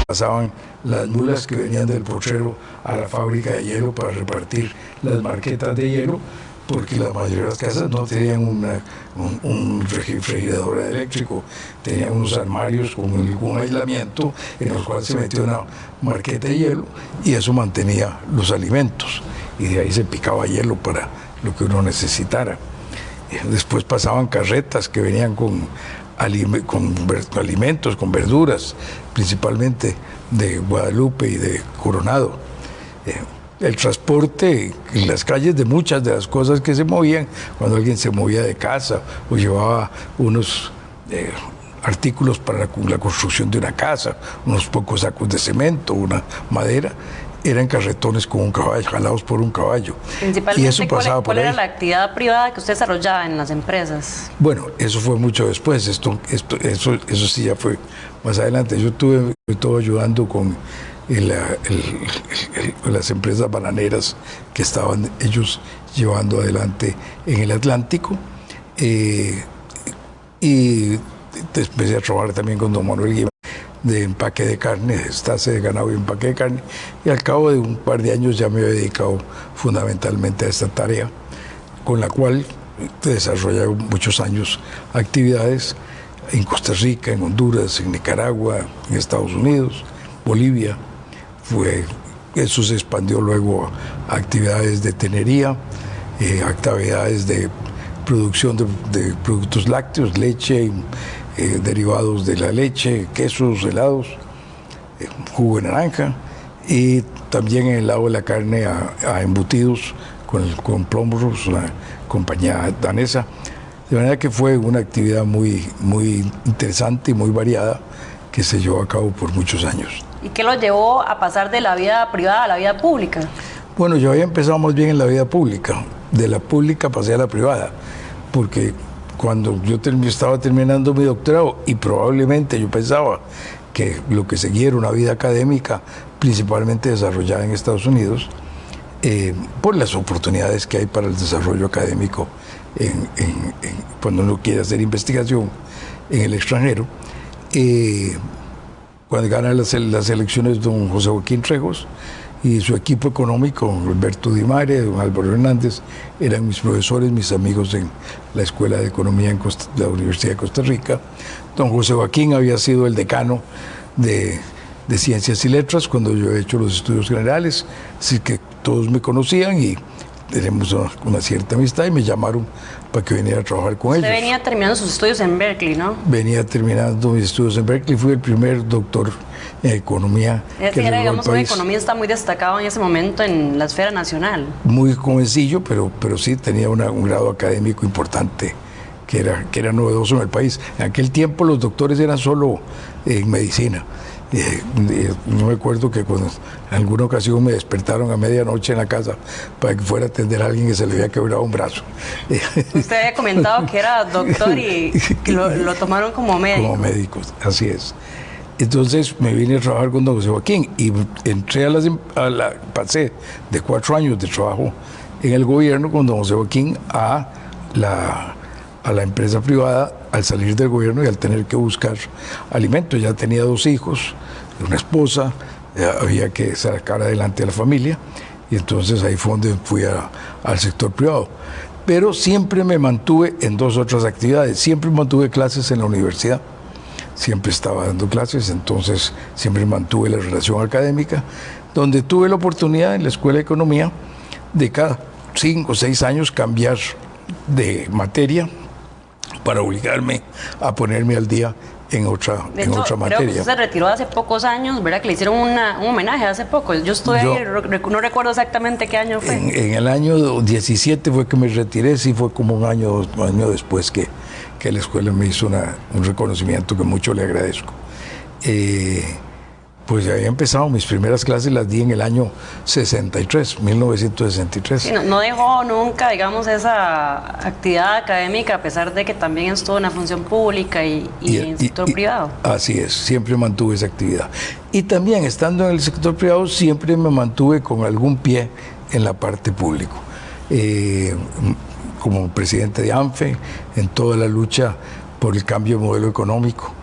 pasaban las mulas que venían del potrero a la fábrica de hielo para repartir las marquetas de hielo, porque la mayoría de las casas no tenían un refrigerador eléctrico, tenían unos armarios con algún aislamiento en los cuales se metía una marqueta de hielo y eso mantenía los alimentos, y de ahí se picaba hielo para lo que uno necesitara. Después pasaban carretas que venían con alimentos, con verduras, principalmente de Guadalupe y de Coronado. El transporte en las calles de muchas de las cosas que se movían, cuando alguien se movía de casa o llevaba unos artículos para la construcción de una casa, unos pocos sacos de cemento, una madera, eran carretones con un caballo, jalados por un caballo. Principalmente, y eso pasaba ¿cuál era la actividad privada que usted desarrollaba en las empresas? Bueno, eso fue mucho después, eso sí ya fue más adelante. Yo estuve ayudando con las empresas bananeras que estaban ellos llevando adelante en el Atlántico, y empecé a trabajar también con don Manuel Guimar de empaque de carne, estancia de ganado y empaque de carne, y al cabo de un par de años ya me he dedicado fundamentalmente a esta tarea, con la cual he desarrollado muchos años actividades en Costa Rica, en Honduras, en Nicaragua, en Estados Unidos, Bolivia. Eso se expandió luego a actividades de tenería, actividades de producción de productos lácteos, leche, derivados de la leche, quesos, helados, jugo de naranja, y también en el lado de la carne a embutidos con Plomros, una compañía danesa. De manera que fue una actividad muy interesante y muy variada que se llevó a cabo por muchos años. ¿Y qué lo llevó a pasar de la vida privada a la vida pública? Bueno, yo había empezado más bien en la vida pública. De la pública pasé a la privada, porque cuando yo estaba terminando mi doctorado, y probablemente yo pensaba que lo que seguía era una vida académica, principalmente desarrollada en Estados Unidos, por las oportunidades que hay para el desarrollo académico cuando uno quiere hacer investigación en el extranjero. Cuando gana las elecciones don José Joaquín Trejos y su equipo económico, Alberto Di Mare, don Álvaro Hernández, eran mis profesores, mis amigos en la Escuela de Economía en la Universidad de Costa Rica. Don José Joaquín había sido el decano de Ciencias y Letras cuando yo he hecho los estudios generales, así que todos me conocían y tenemos una cierta amistad, y me llamaron para que viniera a trabajar con ellos. Usted venía terminando sus estudios en Berkeley, ¿no? Venía terminando mis estudios en Berkeley, fui el primer doctor en economía. Era, digamos, un economista muy destacado en ese momento en la esfera nacional. Muy jovencillo, pero sí tenía un grado académico importante que era novedoso en el país. En aquel tiempo los doctores eran solo en medicina. No recuerdo que cuando en alguna ocasión me despertaron a medianoche en la casa para que fuera a atender a alguien que se le había quebrado un brazo. Usted había comentado que era doctor y lo tomaron como médico. Como médico, así es. Entonces me vine a trabajar con don José Joaquín y entré pasé de 4 años de trabajo en el gobierno con don José Joaquín a la empresa privada al salir del gobierno y al tener que buscar alimentos. Ya tenía 2 hijos, una esposa, había que sacar adelante a la familia, y entonces ahí fue donde fui al sector privado. Pero siempre me mantuve en 2 otras actividades. Siempre mantuve clases en la universidad, siempre estaba dando clases, entonces siempre mantuve la relación académica, donde tuve la oportunidad en la Escuela de Economía de cada 5 o 6 años cambiar de materia para obligarme a ponerme al día en otra materia. Creo que usted se retiró hace pocos años, ¿verdad? Que le hicieron un homenaje hace poco. Yo estuve ahí, no recuerdo exactamente qué año fue. En el año 17 fue que me retiré, sí fue como un año después que la escuela me hizo un reconocimiento que mucho le agradezco. Pues ya había empezado, mis primeras clases las di en el año 1963. Sí, no dejó nunca, digamos, esa actividad académica, a pesar de que también estuvo en la función pública y en el sector privado. Así es, siempre mantuve esa actividad. Y también, estando en el sector privado, siempre me mantuve con algún pie en la parte pública. Como presidente de ANFE, en toda la lucha por el cambio de modelo económico,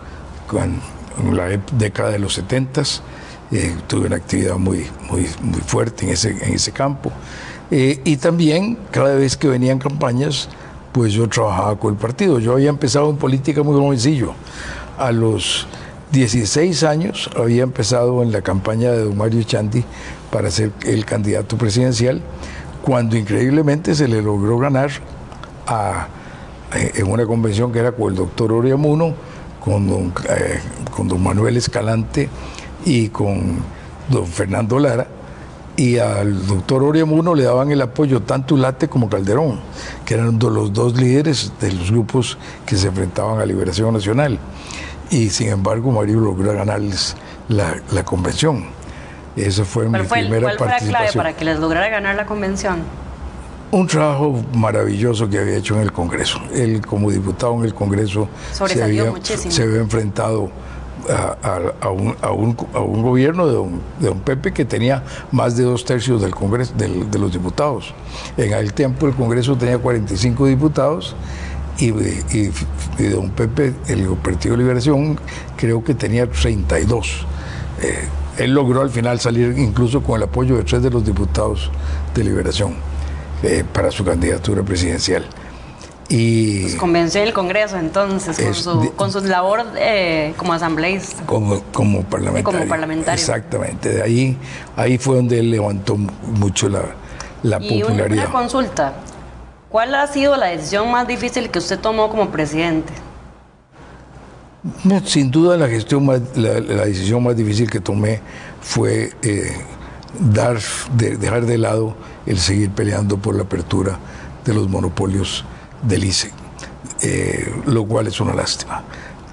en la década de los 70s. Tuve una actividad muy fuerte en ese campo. Y también, cada vez que venían campañas, pues yo trabajaba con el partido. Yo había empezado en política muy jovencillo. A los 16 años había empezado en la campaña de don Mario Echandi para ser el candidato presidencial, cuando increíblemente se le logró ganar en una convención que era con el doctor Oriamuno, con don Manuel Escalante y con don Fernando Lara. Y al doctor Oriamuno le daban el apoyo tanto Ulate como Calderón, que eran los dos líderes de los grupos que se enfrentaban a Liberación Nacional. Y sin embargo Mario logró ganarles la convención. Esa fue mi primera participación. ¿Cuál fue la clave para que les lograra ganar la convención? Un trabajo maravilloso que había hecho en el Congreso. Él, como diputado en el Congreso, se había enfrentado a un gobierno de don Pepe, que tenía más de 2/3 del Congreso, de los diputados. En aquel tiempo el Congreso tenía 45 diputados y don Pepe, el Partido de Liberación, creo que tenía 32. Él logró al final salir incluso con el apoyo de 3 de los diputados de Liberación para su candidatura presidencial. Y pues convenció el Congreso entonces con su labor como asambleísta, como parlamentario. Exactamente, ahí fue donde él levantó mucho la popularidad. Una consulta: ¿cuál ha sido la decisión más difícil que usted tomó como presidente? No, sin duda la decisión más difícil que tomé fue dejar de lado el seguir peleando por la apertura de los monopolios del ICE, lo cual es una lástima,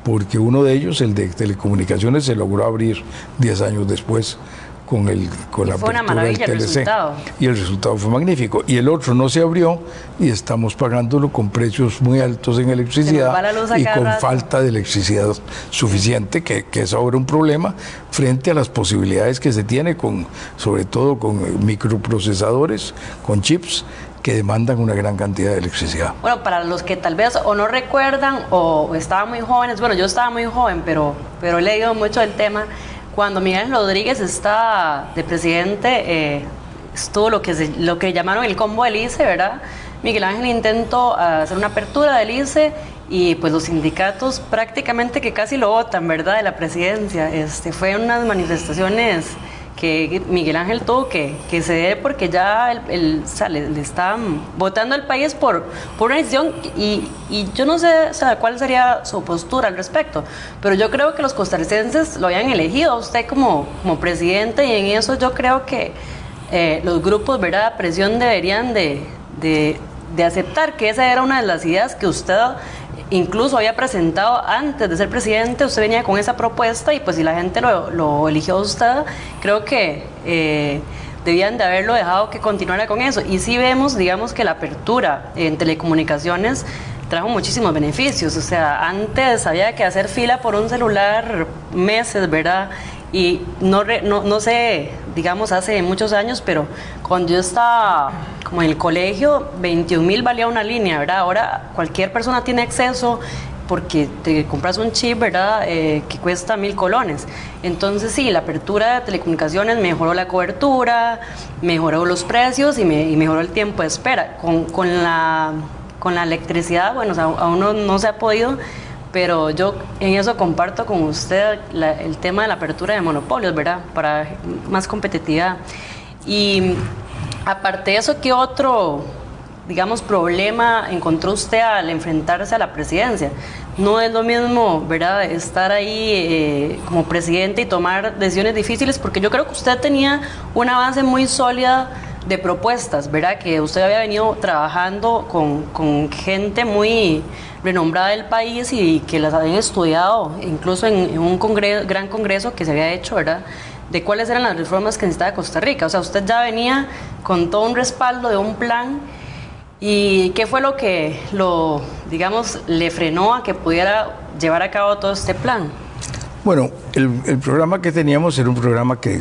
porque uno de ellos, el de telecomunicaciones, se logró abrir 10 años después con la apertura del TLC, y el resultado fue magnífico. Y el otro no se abrió y estamos pagándolo con precios muy altos en electricidad y con falta de electricidad suficiente, que es ahora un problema frente a las posibilidades que se tiene, sobre todo con microprocesadores, con chips, que demandan una gran cantidad de electricidad. Bueno, para los que tal vez o no recuerdan o estaban muy jóvenes, bueno, yo estaba muy joven, pero he leído mucho del tema. Cuando Miguel Rodríguez estaba de presidente, estuvo lo que llamaron el combo del ICE, ¿verdad? Miguel Ángel intentó hacer una apertura del ICE y pues los sindicatos prácticamente que casi lo votan, ¿verdad?, de la presidencia. Fue unas manifestaciones que Miguel Ángel tuvo que ceder, porque ya le estaban votando al país por una decisión, y yo no sé, o sea, cuál sería su postura al respecto, pero yo creo que los costarricenses lo habían elegido a usted como presidente, y en eso yo creo que los grupos, ¿verdad?, de presión deberían de aceptar que esa era una de las ideas que usted incluso había presentado antes de ser presidente. Usted venía con esa propuesta y pues si la gente lo eligió a usted, creo que debían de haberlo dejado que continuara con eso. Y sí vemos, digamos, que la apertura en telecomunicaciones trajo muchísimos beneficios. O sea, antes había que hacer fila por un celular meses, ¿verdad? Y no sé, digamos, hace muchos años, pero cuando yo estaba como en el colegio, 21,000 valía una línea, ¿verdad? Ahora cualquier persona tiene acceso, porque te compras un chip, ¿verdad?, que cuesta 1,000 colones. Entonces sí, la apertura de telecomunicaciones mejoró la cobertura, mejoró los precios y mejoró el tiempo de espera. Con la electricidad, bueno, o sea, aún no se ha podido, pero yo en eso comparto con usted el tema de la apertura de monopolios, ¿verdad?, para más competitividad. Y aparte de eso, ¿qué otro, digamos, problema encontró usted al enfrentarse a la presidencia? No es lo mismo, ¿verdad?, estar ahí como presidente y tomar decisiones difíciles, porque yo creo que usted tenía una base muy sólida de propuestas, ¿verdad?, que usted había venido trabajando con gente muy renombrada del país y que las habían estudiado, incluso en un gran congreso que se había hecho, ¿verdad?, de cuáles eran las reformas que necesitaba Costa Rica. O sea, usted ya venía con todo un respaldo de un plan. ¿Y qué fue lo que digamos, le frenó a que pudiera llevar a cabo todo este plan? Bueno, el programa que teníamos era un programa que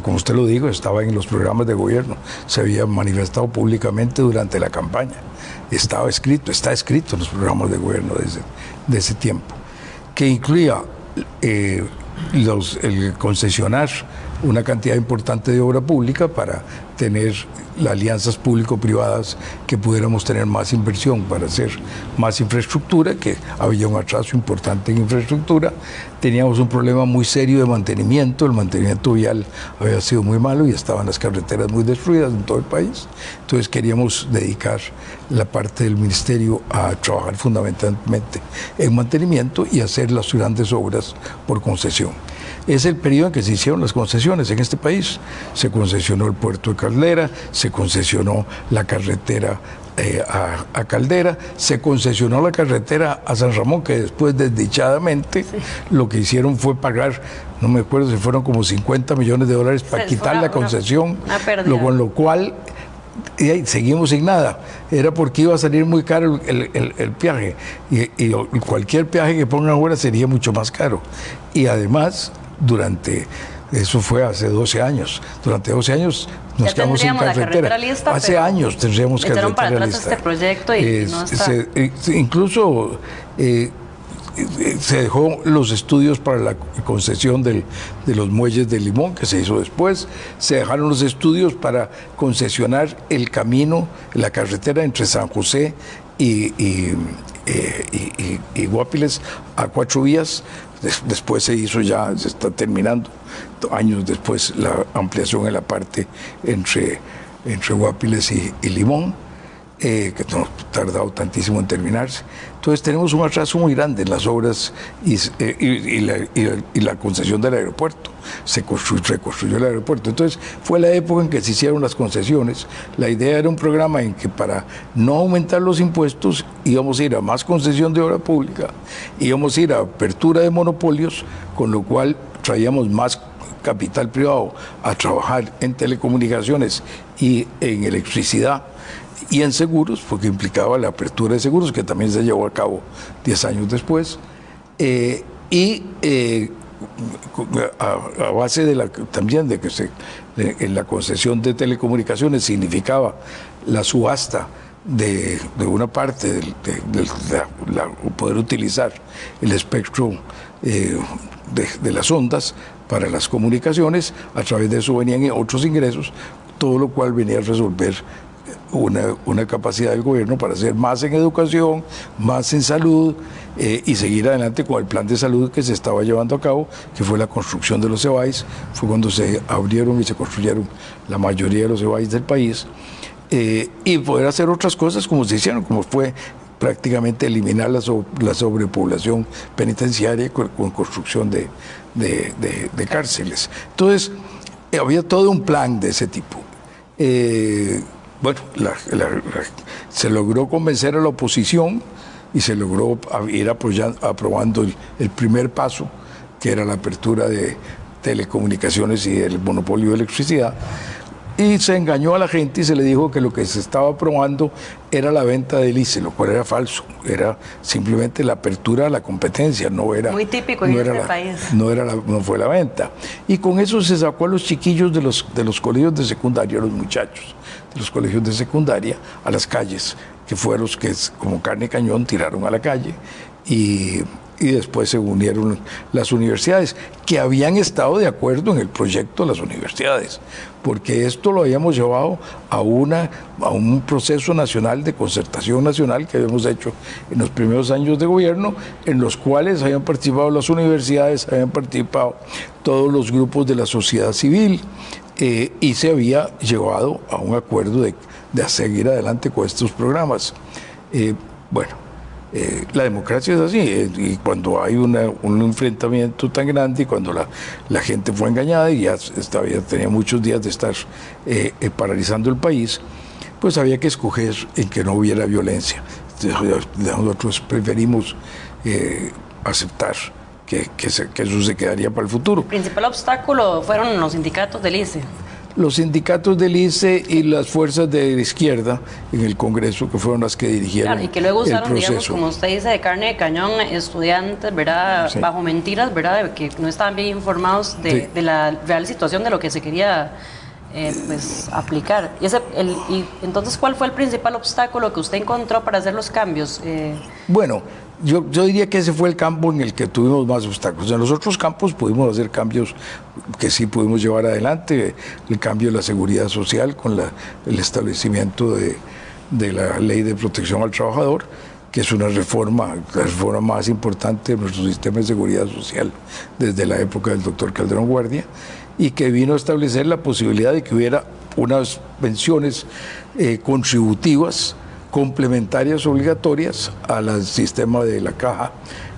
como usted lo dijo, estaba en los programas de gobierno, se había manifestado públicamente durante la campaña, está escrito en los programas de gobierno de ese tiempo, que incluía el concesionar una cantidad importante de obra pública para tener las alianzas público-privadas, que pudiéramos tener más inversión para hacer más infraestructura, que había un atraso importante en infraestructura. Teníamos un problema muy serio de mantenimiento, el mantenimiento vial había sido muy malo y estaban las carreteras muy destruidas en todo el país. Entonces queríamos dedicar la parte del ministerio a trabajar fundamentalmente en mantenimiento y hacer las grandes obras por concesión. Es el periodo en que se hicieron las concesiones en este país. Se concesionó el puerto de Caldera, se concesionó la carretera a Caldera, se concesionó la carretera a San Ramón, que después desdichadamente lo que hicieron fue pagar, no me acuerdo si fueron como $50 millones para quitar la concesión, con lo cual seguimos sin nada. Era porque iba a salir muy caro el peaje y cualquier peaje que pongan ahora sería mucho más caro. Y además, eso fue hace 12 años. Durante 12 años nos quedamos sin carretera. Lista, hace años tendríamos carretera para atrás lista. Este proyecto y no está. Incluso se dejó los estudios para la concesión de los muelles de Limón, que se hizo después. Se dejaron los estudios para concesionar el camino, la carretera entre San José y Guapiles a 4 vías. Después se hizo, ya se está terminando, años después, la ampliación en la parte entre Guapiles y Limón, que no ha tardado tantísimo en terminarse. Entonces tenemos un atraso muy grande en las obras y la concesión del aeropuerto. Se reconstruyó el aeropuerto. Entonces fue la época en que se hicieron las concesiones. La idea era un programa en que, para no aumentar los impuestos, íbamos a ir a más concesión de obra pública, íbamos a ir a apertura de monopolios, con lo cual traíamos más capital privado a trabajar en telecomunicaciones y en electricidad y en seguros, porque implicaba la apertura de seguros, que también se llevó a cabo 10 años después, a base también de que en la concesión de telecomunicaciones significaba la subasta de una parte de poder utilizar el espectro de las ondas para las comunicaciones. A través de eso venían otros ingresos, todo lo cual venía a resolver una capacidad del gobierno para hacer más en educación, más en salud, y seguir adelante con el plan de salud que se estaba llevando a cabo, que fue la construcción de los CEBAIS. Fue cuando se abrieron y se construyeron la mayoría de los CEBAIS del país, y poder hacer otras cosas como se hicieron, como fue prácticamente eliminar la sobrepoblación penitenciaria con construcción de cárceles. Entonces, había todo un plan de ese tipo. Bueno, se logró convencer a la oposición y se logró ir aprobando el primer paso, que era la apertura de telecomunicaciones y el monopolio de electricidad. Y se engañó a la gente y se le dijo que lo que se estaba aprobando era la venta del ICE, lo cual era falso. Era simplemente la apertura a la competencia, no era... Muy típico en este país. No fue la venta. Y con eso se sacó a los chiquillos de los colegios de secundaria, a los muchachos de los colegios de secundaria, a las calles, que fueron los que, como carne y cañón, tiraron a la calle. Y después se unieron las universidades, que habían estado de acuerdo en el proyecto de las universidades, porque esto lo habíamos llevado a un proceso nacional de concertación nacional que habíamos hecho en los primeros años de gobierno, en los cuales habían participado las universidades, habían participado todos los grupos de la sociedad civil, y se había llevado a un acuerdo de seguir adelante con estos programas. La democracia es así, y cuando hay un enfrentamiento tan grande, y cuando la gente fue engañada y ya tenía muchos días de estar paralizando el país, pues había que escoger en que no hubiera violencia. Nosotros preferimos aceptar que eso se quedaría para el futuro. El principal obstáculo fueron los sindicatos del ICE. Los sindicatos del ICE y las fuerzas de la izquierda en el Congreso, que fueron las que dirigieron y que luego usaron, el proceso. digamos, como usted dice, de carne de cañón, estudiantes, ¿verdad? Sí. Bajo mentiras, ¿verdad? Que no estaban bien informados de la real situación de lo que se quería pues aplicar. Y entonces, ¿cuál fue el principal obstáculo que usted encontró para hacer los cambios? Bueno, yo diría que ese fue el campo en el que tuvimos más obstáculos. En los otros campos pudimos hacer cambios que sí pudimos llevar adelante. El cambio de la seguridad social con el establecimiento de la Ley de Protección al Trabajador, que es una reforma, la reforma más importante de nuestro sistema de seguridad social desde la época del doctor Calderón Guardia, y que vino a establecer la posibilidad de que hubiera unas pensiones contributivas complementarias obligatorias al sistema de la caja,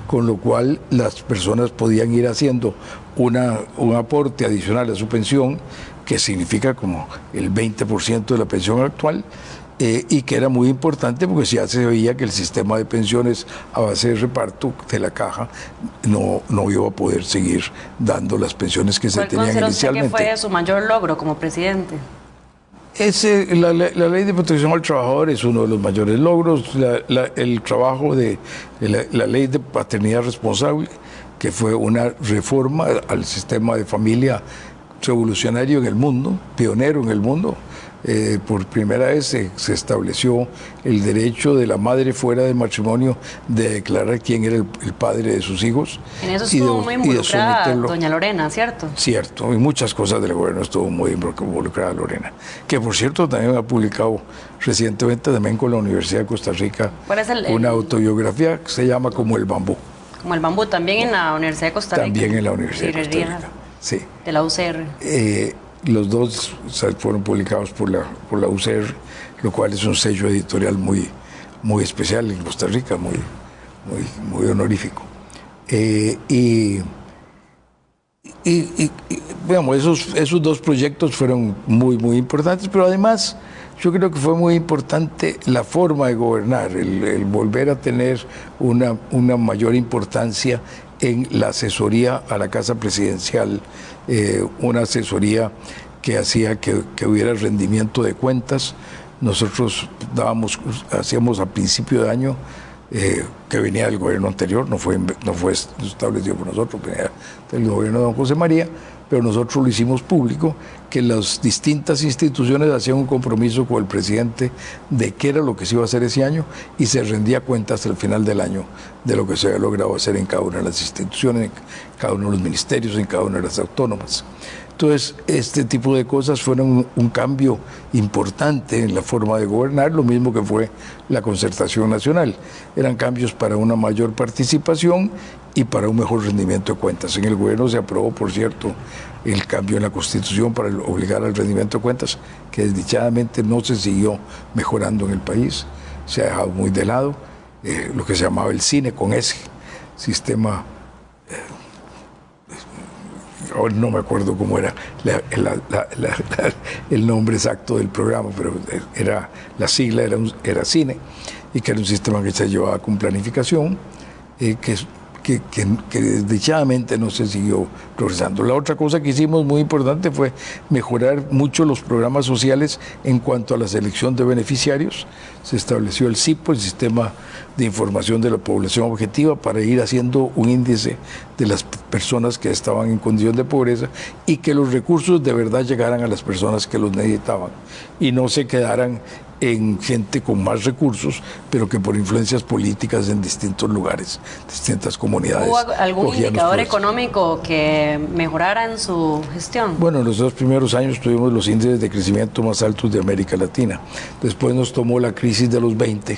con lo cual las personas podían ir haciendo un aporte adicional a su pensión, que significa como el 20% de la pensión actual, y que era muy importante porque ya se veía que el sistema de pensiones a base de reparto de la caja no iba a poder seguir dando las pensiones que se tenían inicialmente. ¿Cuál fue su mayor logro como presidente? La Ley de Protección al Trabajador es uno de los mayores logros. El trabajo de la Ley de Paternidad Responsable, que fue una reforma al sistema de familia revolucionario en el mundo, pionero en el mundo. Por primera vez se estableció el derecho de la madre fuera del matrimonio de declarar quién era el padre de sus hijos. En eso estuvo muy involucrada doña Lorena, ¿cierto? Cierto, en muchas cosas del gobierno estuvo muy involucrada Lorena, que por cierto también ha publicado recientemente también con la Universidad de Costa Rica una autobiografía que se llama Como el Bambú. Como el Bambú, también en la Universidad de Costa Rica. También en la Universidad de Costa Rica, sí. De la UCR. Los dos fueron publicados por la UCR, lo cual es un sello editorial muy especial en Costa Rica, muy honorífico. Digamos, esos dos proyectos fueron muy importantes, pero además yo creo que fue muy importante la forma de gobernar, el volver a tener una mayor importancia en la asesoría a la Casa Presidencial, una asesoría que hacía que hubiera rendimiento de cuentas. Nosotros hacíamos a principio de año, que venía del gobierno anterior, no fue establecido por nosotros, venía del gobierno de don José María, pero nosotros lo hicimos público, que las distintas instituciones hacían un compromiso con el presidente de qué era lo que se iba a hacer ese año, y se rendía cuenta hasta el final del año de lo que se había logrado hacer en cada una de las instituciones, en cada uno de los ministerios, en cada una de las autónomas. Entonces, este tipo de cosas fueron un cambio importante en la forma de gobernar, lo mismo que fue la concertación nacional. Eran cambios para una mayor participación y para un mejor rendimiento de cuentas. En el gobierno se aprobó, por cierto, el cambio en la Constitución para obligar al rendimiento de cuentas, que desdichadamente no se siguió mejorando en el país. Se ha dejado muy de lado lo que se llamaba el CINE, con ese sistema. Ahora no me acuerdo cómo era el nombre exacto del programa, pero la sigla era CINE, y que era un sistema que se llevaba con planificación, que desdichadamente no se siguió progresando. La otra cosa que hicimos muy importante fue mejorar mucho los programas sociales en cuanto a la selección de beneficiarios. Se estableció el SIPO, el Sistema de Información de la Población Objetiva, para ir haciendo un índice de las personas que estaban en condición de pobreza, y que los recursos de verdad llegaran a las personas que los necesitaban y no se quedaran en gente con más recursos, pero que por influencias políticas en distintos lugares, distintas comunidades. ¿Hubo algún indicador económico que mejorara en su gestión? Bueno, en los 2 primeros años tuvimos los índices de crecimiento más altos de América Latina. Después nos tomó la crisis de los 20,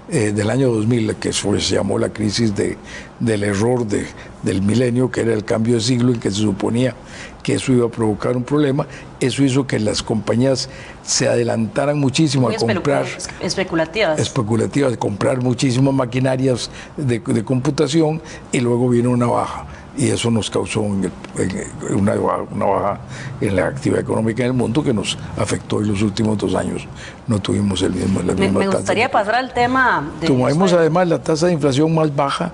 del año 2000, que se llamó la crisis del error del milenio, que era el cambio de siglo, en que se suponía que eso iba a provocar un problema. Eso hizo que las compañías se adelantaran muchísimo a comprar especulativas, comprar muchísimas maquinarias de computación, y luego vino una baja, y eso nos causó una baja en la actividad económica en el mundo, que nos afectó en los últimos 2 años. No tuvimos la misma tasa. Me gustaría pasar al tema de... Tuvimos además la tasa de inflación más baja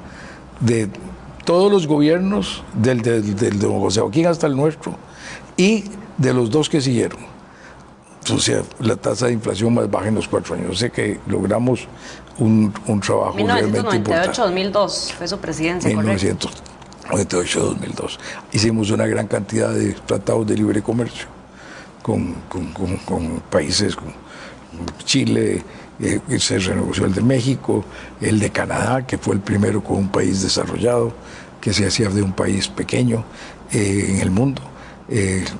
de todos los gobiernos, del de don José Joaquín hasta el nuestro, y de los 2 que siguieron. O sea, la tasa de inflación más baja en los 4 años. Yo sé que logramos un trabajo realmente importante. 1998-2002 fue su presidencia, 1998-2002. Hicimos una gran cantidad de tratados de libre comercio con países Chile, se renegoció el de México, el de Canadá, que fue el primero con un país desarrollado, que se hacía de un país pequeño en el mundo,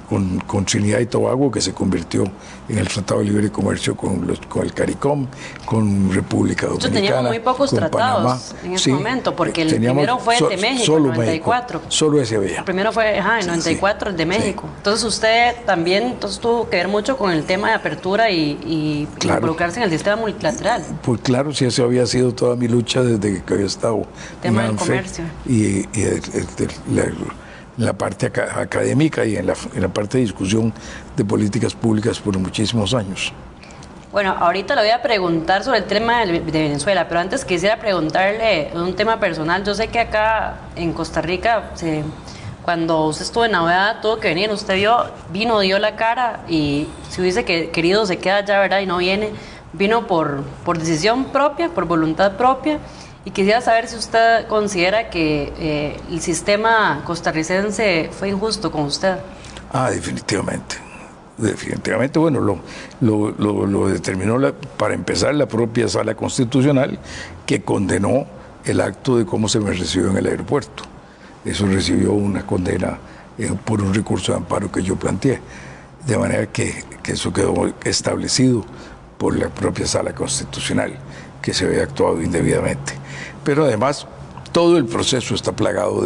con Trinidad y Tobago, que se convirtió en el Tratado de Libre Comercio con el CARICOM, con República Dominicana. Teníamos muy pocos tratados Panamá. En ese momento, porque el primero fue el de México, en 94. México, solo ese había. El primero fue en 94, el de México. Sí. Entonces usted también tuvo que ver mucho con el tema de apertura y involucrarse en el sistema multilateral. Pues claro, sí, eso había sido toda mi lucha desde que había estado tema del comercio. Y la parte académica y en la parte de discusión de políticas públicas por muchísimos años. Bueno, ahorita le voy a preguntar sobre el tema de Venezuela, pero antes quisiera preguntarle un tema personal. Yo sé que acá en Costa Rica, cuando usted estuvo en la OEA, tuvo que venir, usted vino, dio la cara, y si hubiese querido se queda allá, ¿verdad? Y no viene, vino por decisión propia, por voluntad propia. Y quisiera saber si usted considera que el sistema costarricense fue injusto con usted. Definitivamente. Definitivamente, bueno, lo determinó, para empezar, la propia Sala Constitucional, que condenó el acto de cómo se me recibió en el aeropuerto. Eso recibió una condena por un recurso de amparo que yo planteé. De manera que eso quedó establecido por la propia Sala Constitucional, que se había actuado indebidamente. Pero además, todo el proceso está plagado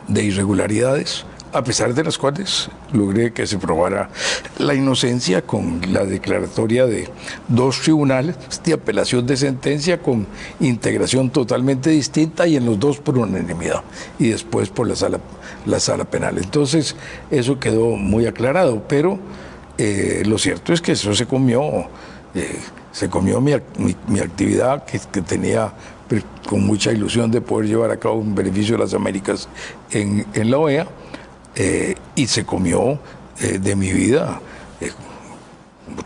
de irregularidades, a pesar de las cuales logré que se probara la inocencia con la declaratoria de 2 tribunales de apelación de sentencia con integración totalmente distinta, y en los 2 por unanimidad, y después por la sala penal. Entonces, eso quedó muy aclarado, pero lo cierto es que eso se comió mi actividad que tenía con mucha ilusión de poder llevar a cabo un beneficio de las Américas en la OEA, y se comió de mi vida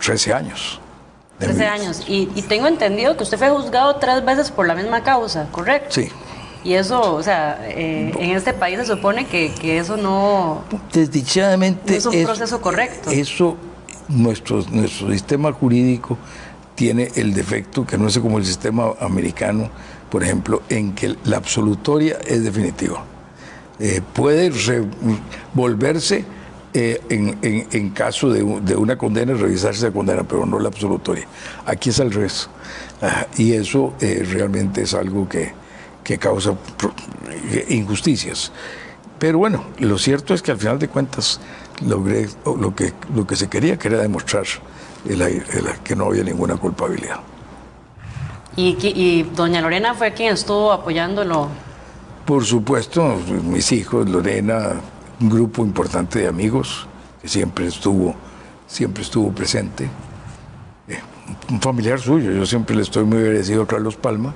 13 años. 13 años. Y tengo entendido que usted fue juzgado 3 veces por la misma causa, ¿correcto? Sí. Y eso, o sea, en este país se supone que eso no... Desdichadamente... No es un proceso correcto. Eso, nuestro sistema jurídico tiene el defecto, que no es como el sistema americano, por ejemplo, en que la absolutoria es definitiva. Puede volverse en caso de una condena, revisarse la condena, pero no la absolutoria. Aquí es al revés. Y eso realmente es algo que causa injusticias. Pero bueno, lo cierto es que al final de cuentas logré lo que se quería, que era demostrar que no había ninguna culpabilidad. ¿Y doña Lorena fue quien estuvo apoyándolo? Por supuesto, mis hijos, Lorena, un grupo importante de amigos que siempre estuvo presente. Un familiar suyo, yo siempre le estoy muy agradecido a Carlos Palma,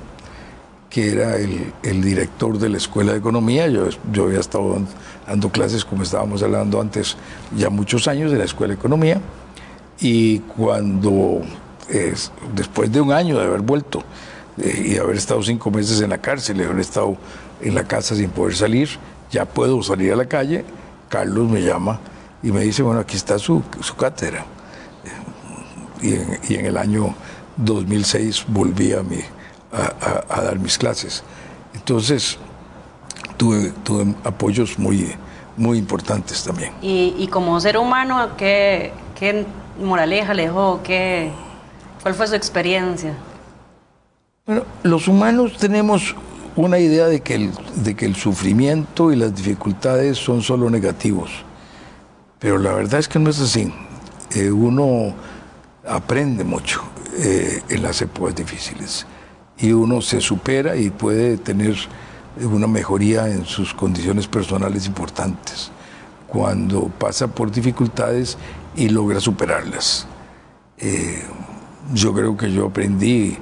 que era el director de la Escuela de Economía. Yo había estado dando clases, como estábamos hablando antes, ya muchos años de la Escuela de Economía, y cuando, después de un año de haber vuelto y de haber estado 5 meses en la cárcel, de haber estado en la casa sin poder salir, ya puedo salir a la calle, Carlos me llama y me dice, bueno, aquí está su cátedra. Y en el año 2006 volví a dar mis clases. Entonces tuve apoyos muy, muy importantes también. Y como ser humano, ¿qué moraleja le dejó? ¿Cuál fue su experiencia? Bueno, los humanos tenemos una idea de que el sufrimiento y las dificultades son solo negativos, pero la verdad es que no es así. Uno aprende mucho en las épocas difíciles, y uno se supera y puede tener una mejoría en sus condiciones personales importantes cuando pasa por dificultades y logra superarlas. Yo creo que yo aprendí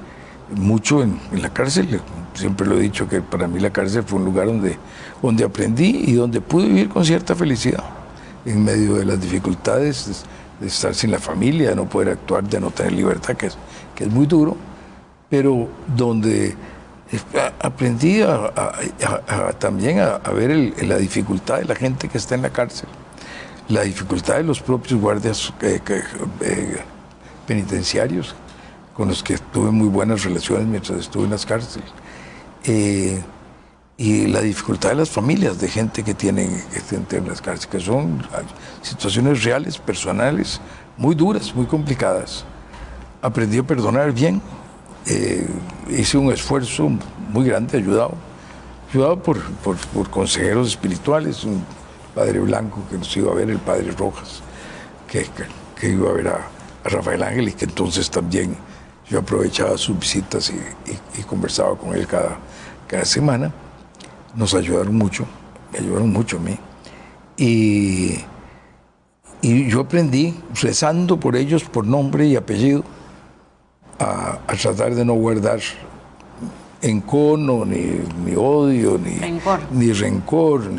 mucho en la cárcel. Siempre lo he dicho, que para mí la cárcel fue un lugar donde aprendí y donde pude vivir con cierta felicidad en medio de las dificultades de estar sin la familia, de no poder actuar, de no tener libertad, que es muy duro, pero donde aprendí también a ver la dificultad de la gente que está en la cárcel, la dificultad de los propios guardias penitenciarios con los que tuve muy buenas relaciones mientras estuve en las cárceles. Y la dificultad de las familias de gente que tienen en las cárceles, que son situaciones reales, personales, muy duras, muy complicadas. Aprendí a perdonar bien, hice un esfuerzo muy grande, ayudado por consejeros espirituales, un padre blanco que nos iba a ver, el padre Rojas, que iba a ver a Rafael Ángel, y que entonces también yo aprovechaba sus visitas y conversaba con él cada semana. Nos ayudaron mucho, me ayudaron mucho a mí. Y yo aprendí, rezando por ellos, por nombre y apellido, a tratar de no guardar encono, ni odio, ni rencor,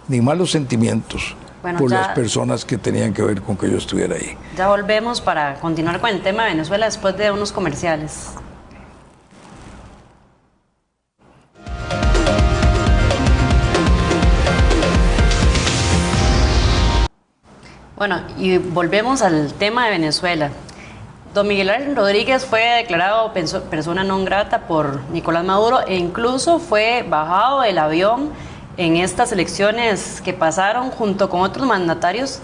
ni malos sentimientos por las personas que tenían que ver con que yo estuviera ahí. Ya volvemos para continuar con el tema de Venezuela después de unos comerciales. Bueno, y volvemos al tema de Venezuela. Don Miguel Ángel Rodríguez fue declarado persona non grata por Nicolás Maduro e incluso fue bajado del avión en estas elecciones que pasaron junto con otros mandatarios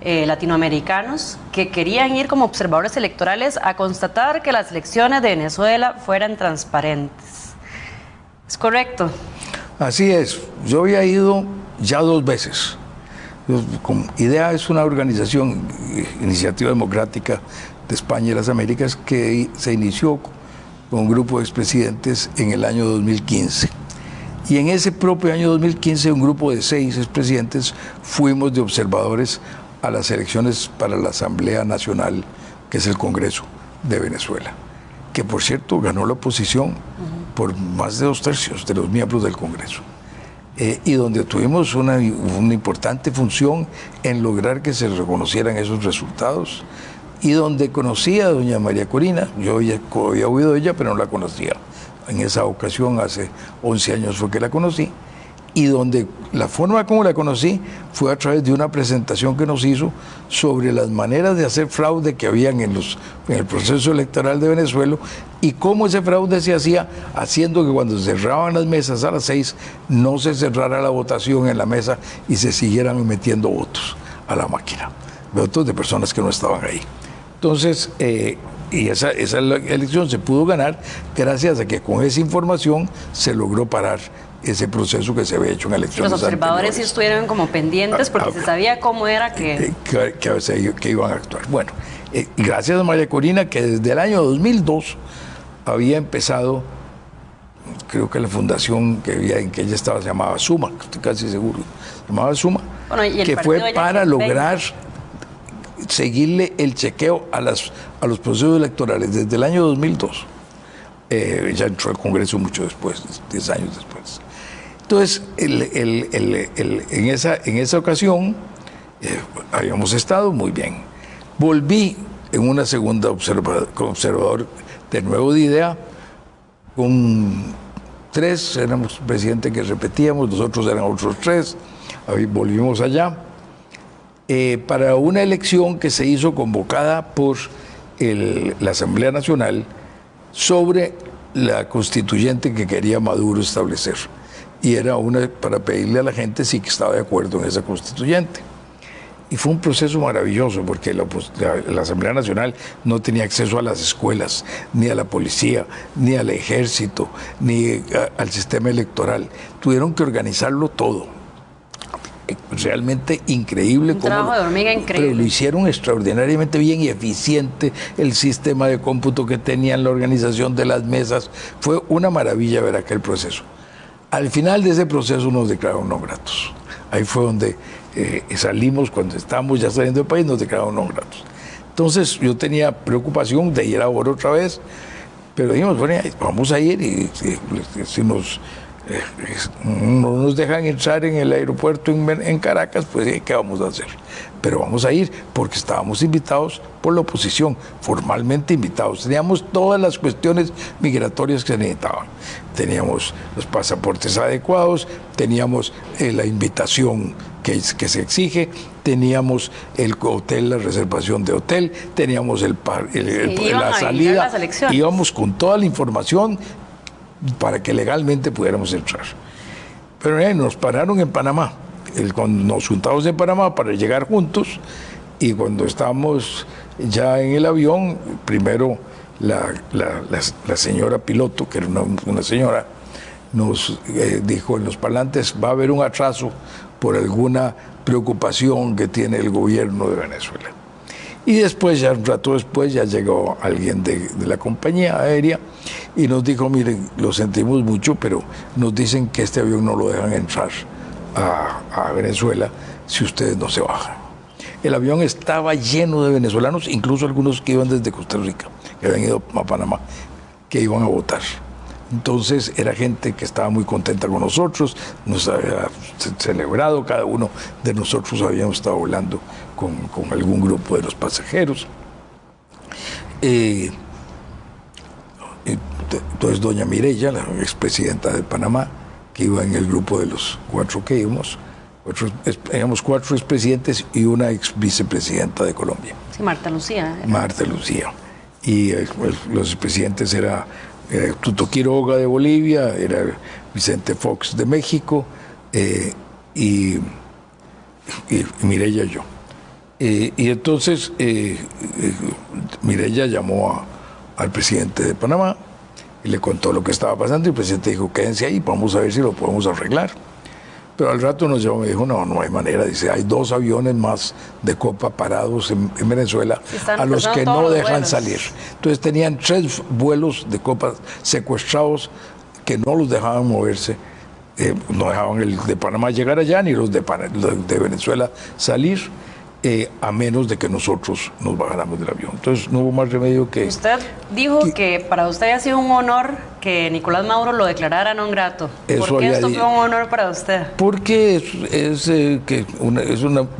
latinoamericanos que querían ir como observadores electorales a constatar que las elecciones de Venezuela fueran transparentes. ¿Es correcto? Así es. Yo había ido ya 2 veces. IDEA es una organización, Iniciativa Democrática de España y las Américas, que se inició con un grupo de expresidentes en el año 2015. Y en ese propio año 2015, un grupo de 6 expresidentes fuimos de observadores a las elecciones para la Asamblea Nacional, que es el Congreso de Venezuela, que por cierto ganó la oposición por más de 2/3 de los miembros del Congreso. Y donde tuvimos una importante función en lograr que se reconocieran esos resultados, y donde conocí a doña María Corina. Yo había oído de ella, pero no la conocía. En esa ocasión, hace 11 años fue que la conocí, y donde la forma como la conocí fue a través de una presentación que nos hizo sobre las maneras de hacer fraude que habían en el proceso electoral de Venezuela, y cómo ese fraude se hacía haciendo que cuando se cerraban las mesas a las 6 no se cerrara la votación en la mesa y se siguieran metiendo votos a la máquina, votos de personas que no estaban ahí. Entonces, y esa elección se pudo ganar gracias a que con esa información se logró parar ese proceso que se había hecho en elecciones anteriores. Los observadores sí estuvieron como pendientes porque se sabía cómo era que iban a actuar. Bueno, gracias a María Corina, que desde el año 2002 había empezado, creo que la fundación en que ella estaba se llamaba Suma, estoy casi seguro, se llamaba Suma, bueno, que fue para lograr seguirle el chequeo a los procesos electorales desde el año 2002. Ya entró al Congreso mucho después, 10 años después. Entonces, en esa ocasión habíamos estado muy bien. Volví en una segunda observador de nuevo de IDEA, con 3, éramos presidente que repetíamos, nosotros eran otros 3, volvimos allá, para una elección que se hizo convocada por la Asamblea Nacional sobre la constituyente que quería Maduro establecer. Y era para pedirle a la gente si estaba de acuerdo en esa constituyente. Y fue un proceso maravilloso porque la Asamblea Nacional no tenía acceso a las escuelas, ni a la policía, ni al ejército, ni al sistema electoral. Tuvieron que organizarlo todo. Realmente increíble. Un trabajo de hormiga increíble. Pero lo hicieron extraordinariamente bien y eficiente. El sistema de cómputo que tenían, la organización de las mesas, fue una maravilla ver aquel proceso. Al final de ese proceso nos declararon no gratos. Ahí fue donde salimos, cuando estábamos ya saliendo del país, nos declararon no gratos. Entonces yo tenía preocupación de ir ahora otra vez, pero dijimos, bueno, vamos a ir, y si no nos dejan entrar en el aeropuerto en Caracas, pues ¿qué vamos a hacer? Pero vamos a ir porque estábamos invitados por la oposición, formalmente invitados. Teníamos todas las cuestiones migratorias que se necesitaban. Teníamos los pasaportes adecuados, teníamos la invitación que se exige, teníamos el hotel, la reservación de hotel, teníamos la salida, íbamos con toda la información para que legalmente pudiéramos entrar. Pero nos pararon en Panamá, cuando nos juntamos en Panamá para llegar juntos, y cuando estábamos ya en el avión, primero la señora piloto, que era una señora, nos dijo en los parlantes: va a haber un atraso por alguna preocupación que tiene el gobierno de Venezuela. Y después, ya un rato después, ya llegó alguien de la compañía aérea y nos dijo: miren, lo sentimos mucho, pero nos dicen que este avión no lo dejan entrar a Venezuela si ustedes no se bajan. El avión estaba lleno de venezolanos, incluso algunos que iban desde Costa Rica, que habían ido a Panamá, que iban a votar. Entonces era gente que estaba muy contenta con nosotros, nos había celebrado, cada uno de nosotros habíamos estado volando con algún grupo de los pasajeros. Entonces doña Mireya, la expresidenta de Panamá, que iba en el grupo de los 4 que íbamos, éramos 4 expresidentes y una ex vicepresidenta de Colombia. Sí, Marta Lucía. Marta Lucía. Y los expresidentes era Tuto Quiroga de Bolivia, era Vicente Fox de México, y Mireya y yo. Y entonces Mireya llamó al presidente de Panamá y le contó lo que estaba pasando, y el presidente dijo: quédense ahí, vamos a ver si lo podemos arreglar. Pero al rato nos llamó y me dijo: no hay manera. Dice: hay 2 aviones más de Copa parados en Venezuela, a los que no dejan salir. Entonces tenían 3 vuelos de Copa secuestrados que no los dejaban moverse, no dejaban el de Panamá llegar allá, ni los de Venezuela salir, a menos de que nosotros nos bajáramos del avión. Entonces no hubo más remedio que... Usted dijo que para usted ha sido un honor que Nicolás Maduro lo declarara non grato. ¿Por qué esto fue un honor para usted? Porque